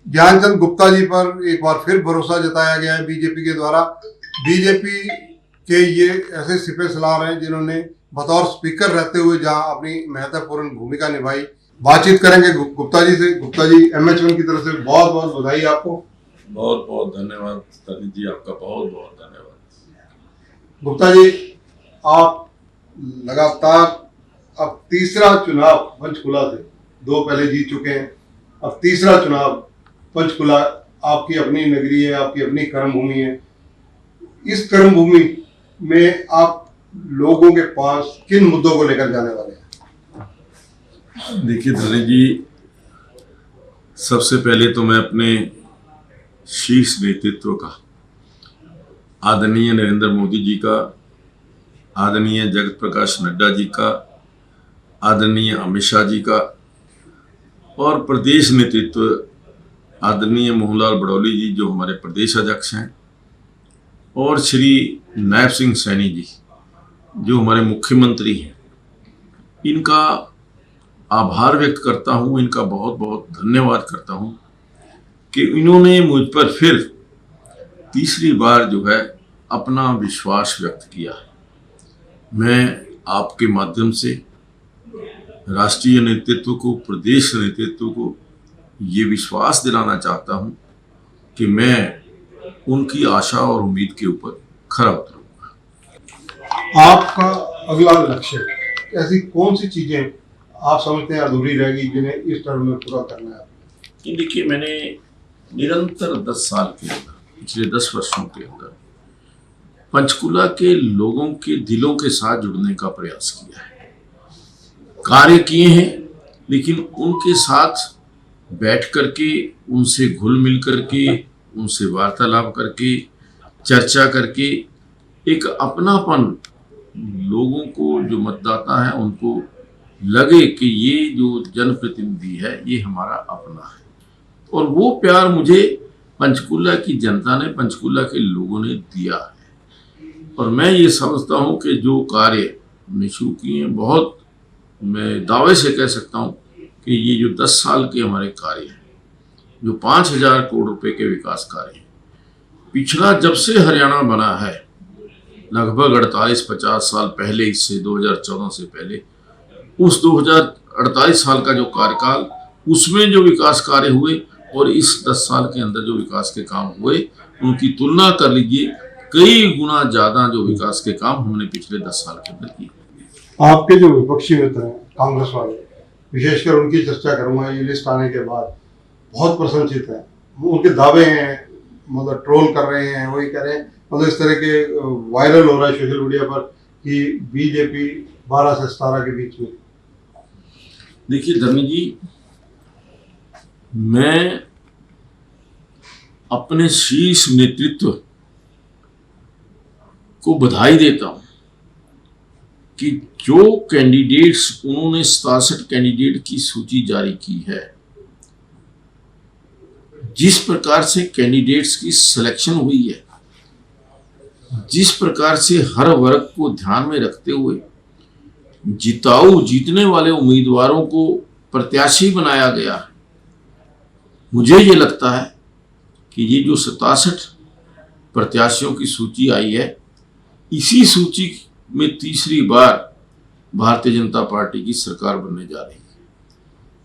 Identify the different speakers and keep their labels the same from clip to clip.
Speaker 1: ज्ञानचंद गुप्ता जी पर एक बार फिर भरोसा जताया गया है बीजेपी के द्वारा। बीजेपी के ये ऐसे सिपह सलार हैं जिन्होंने बतौर स्पीकर रहते हुए जहां अपनी महत्वपूर्ण भूमिका निभाई। बातचीत करेंगे गुप्ता जी से। गुप्ता जी, MH1 की तरफ से बहुत बहुत बधाई आपको।
Speaker 2: बहुत बहुत धन्यवाद तनित जी, आपका बहुत बहुत धन्यवाद।
Speaker 1: गुप्ता जी, आप लगातार अब तीसरा चुनाव पंचकुला से, 2 पहले जीत चुके हैं, अब तीसरा चुनाव पंचकुला आपकी अपनी नगरी है, आपकी अपनी कर्मभूमि है। इस कर्मभूमि में आप लोगों के पास किन मुद्दों को लेकर जाने वाले हैं?
Speaker 2: देखिए धनी जी, सबसे पहले तो मैं अपने शीर्ष नेतृत्व का, आदरणीय नरेंद्र मोदी जी का, आदरणीय जगत प्रकाश नड्डा जी का, आदरणीय अमित शाह जी का और प्रदेश नेतृत्व आदरणीय मोहनलाल बड़ौली जी जो हमारे प्रदेश अध्यक्ष हैं, और श्री नायब सिंह सैनी जी जो हमारे मुख्यमंत्री हैं, इनका आभार व्यक्त करता हूं, इनका बहुत बहुत धन्यवाद करता हूं कि इन्होंने मुझ पर फिर तीसरी बार जो है अपना विश्वास व्यक्त किया है। मैं आपके माध्यम से राष्ट्रीय नेतृत्व को, प्रदेश नेतृत्व को ये विश्वास दिलाना चाहता हूं कि मैं उनकी आशा और उम्मीद के ऊपर खरा उतरूंगा।
Speaker 1: आपका अगला लक्ष्य, ऐसी कौन सी चीजें आप समझते हैं अधूरी रहेगी जिन्हें इस टर्म में पूरा करना है?
Speaker 2: देखिए, मैंने निरंतर 10 साल के अंदर, पिछले 10 वर्षों के अंदर पंचकुला के लोगों के दिलों के साथ जुड़ने का प्रयास किया है, कार्य किए हैं, लेकिन उनके साथ बैठ करके, उनसे घुल मिल करके, उनसे वार्तालाप करके, चर्चा करके एक अपनापन, लोगों को जो मतदाता है उनको लगे कि ये जो जनप्रतिनिधि है ये हमारा अपना है। और वो प्यार मुझे पंचकुला की जनता ने, पंचकुला के लोगों ने दिया है। और मैं ये समझता हूँ कि जो कार्य हमने शुरू किए हैं, बहुत मैं दावे से कह सकता हूँ कि ये जो 10 साल के हमारे कार्य हैं, जो 5000 करोड़ रुपए के विकास कार्य हैं, पिछला जब से हरियाणा बना है लगभग 48-50 साल पहले, इससे 2014 से पहले, उस 2048 साल का जो कार्यकाल, उसमें जो विकास कार्य हुए और इस 10 साल के अंदर जो विकास के काम हुए, उनकी तुलना कर लीजिए, कई गुना ज्यादा जो विकास के काम हमने पिछले 10 साल के अंदर किए।
Speaker 1: आपके जो विपक्षी मित्र हैं कांग्रेस वाले, विशेषकर उनकी चर्चा करूंगा, ये लिस्ट आने के बाद बहुत प्रशंसित है। उनके दावे हैं, मतलब ट्रोल कर रहे हैं, वही कह रहे हैं, मतलब इस तरह के वायरल हो रहा है सोशल मीडिया पर कि बीजेपी 12 से 17 के बीच में।
Speaker 2: देखिए धर्मी जी, मैं अपने शीर्ष नेतृत्व को बधाई देता हूं कि जो कैंडिडेट्स, उन्होंने 67 कैंडिडेट की सूची जारी की है, जिस प्रकार से कैंडिडेट्स की सिलेक्शन हुई है, जिस प्रकार से हर वर्ग को ध्यान में रखते हुए जीतने वाले उम्मीदवारों को प्रत्याशी बनाया गया है, मुझे ये लगता है कि ये जो 67 प्रत्याशियों की सूची आई है, इसी सूची में तीसरी बार भारतीय जनता पार्टी की सरकार बनने जा रही है।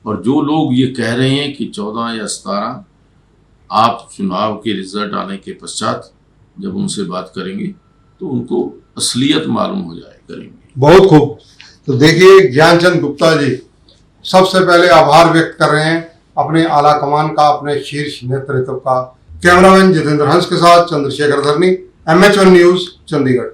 Speaker 2: और जो लोग ये कह रहे हैं कि 14 या 17, आप चुनाव के रिजल्ट आने के पश्चात जब उनसे बात करेंगे तो उनको असलियत मालूम हो जाए करेंगे।
Speaker 1: बहुत खूब। तो देखिए, ज्ञानचंद गुप्ता जी सबसे पहले आभार व्यक्त कर रहे हैं अपने आला कमान का, अपने शीर्ष नेतृत्व का। कैमरामैन जितेंद्र हंस के साथ चंद्रशेखर धरनी, MH1 न्यूज, चंडीगढ़।